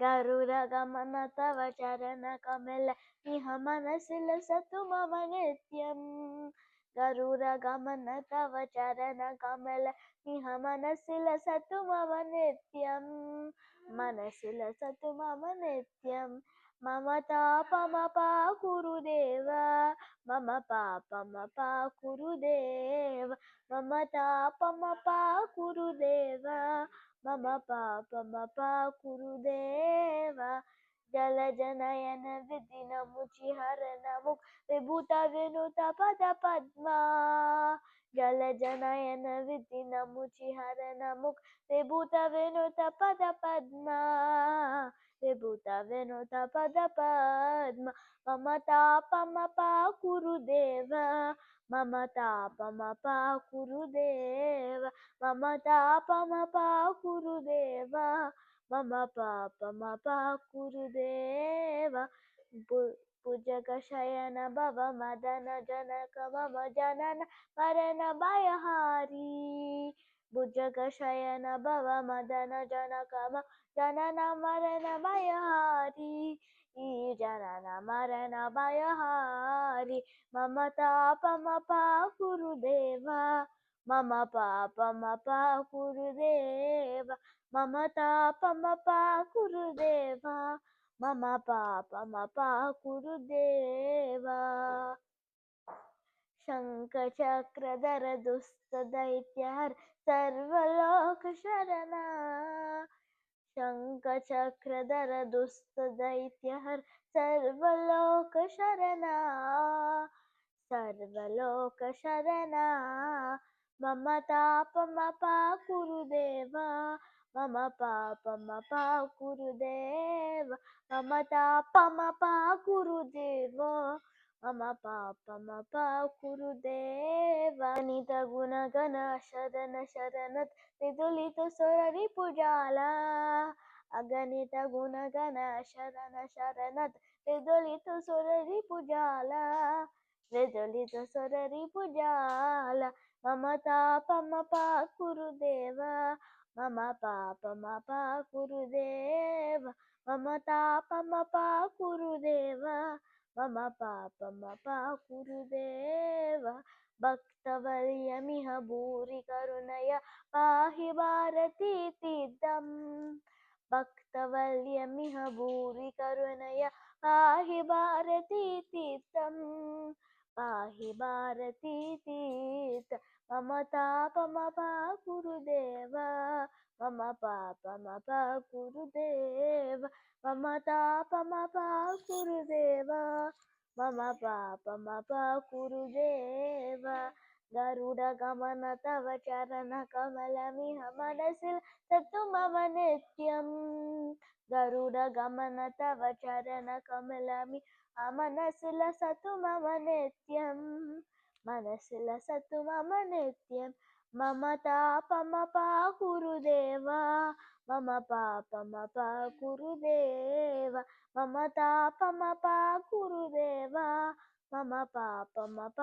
गरुडगमन तव चरण कमल इह मनसि लसतु मम नित्यम् गरुडगमन तव चरण कमल इह मनसि लसतु मम नित्यम् मनसि लसतु मम नित्यम् मम तापमपाकुरुदेव मम पापमपाकुरुदेव मम तापमपाकुरुदेव मम पापमपाकुरुदेव जलजनयन विधिनमुचिहरण मुख विभूत विनुत पद पद्मा जलजनयन विधिनमुचिहरण मुख विभूत विनुत पद पद्मा विभूत विनुत पद पद्मा मम तापमपाकुरुदेव मम तापमपाकुरुदेव मम तापमपाकुरुदेव मम पापमपाकुरुदेव भुजगशयन भव मदन जनक मम जनन मरण भयहारी भुजगशयन भव मदन जनक मम जनन मरण भयहारी जनन मरण भयहारी मम तापमपाकुरुदेव मम पापमपाकुरुदेव मम तापमपाकुरुदेव मम पापमपाकुरुदेव शङ्खचक्रधर दुस्तदैत्यहर सर्वलोकशरणा शङ्खचक्रधर दुस्तदैत्यहर सर्वलोकशरणा सर्वलोकशरणा मम तापमपाकुरुदेव मम पापमपाकुरुदेव मम तापमपाकुरुदेव मम पापमपाकुरुदेव अगणित गुणगण शरण शरणत विदुलित सुररिपुजाला अगणित गुणगण शरण शरणत विदुलित सुररिपुजाला विदुलित सुररिपुजाला मम तापमपाकुरुदेव मम पापमपाकुरुदेव मम तापमपाकुरुदेव मम पापमपाकुरुदेव भक्तवर्यमिह भूरि करुणया पाहि भारतीतीर्थम् भक्तवर्यमिह भूरि करुणया पाहि भारतीतीर्थम् पाहि भारतीतीर्थ मम तापमपाकुरुदेव मम पापमपाकुरुदेव मम तापमपाकुरुदेव मम पापमपाकुरुदेव गरुडगमन तव चरण कमलमिह मनसि लसतु मम नित्यम् गरुडगमन तव चरण कमलमिह मनसि लसतु मम नित्यम् मनसि लसतु मम नित्यम् मम तापमपाकुरुदेव मम पापमपाकुरुदेव मम तापमपाकुरुदेव मम पापमपाकुरुदेव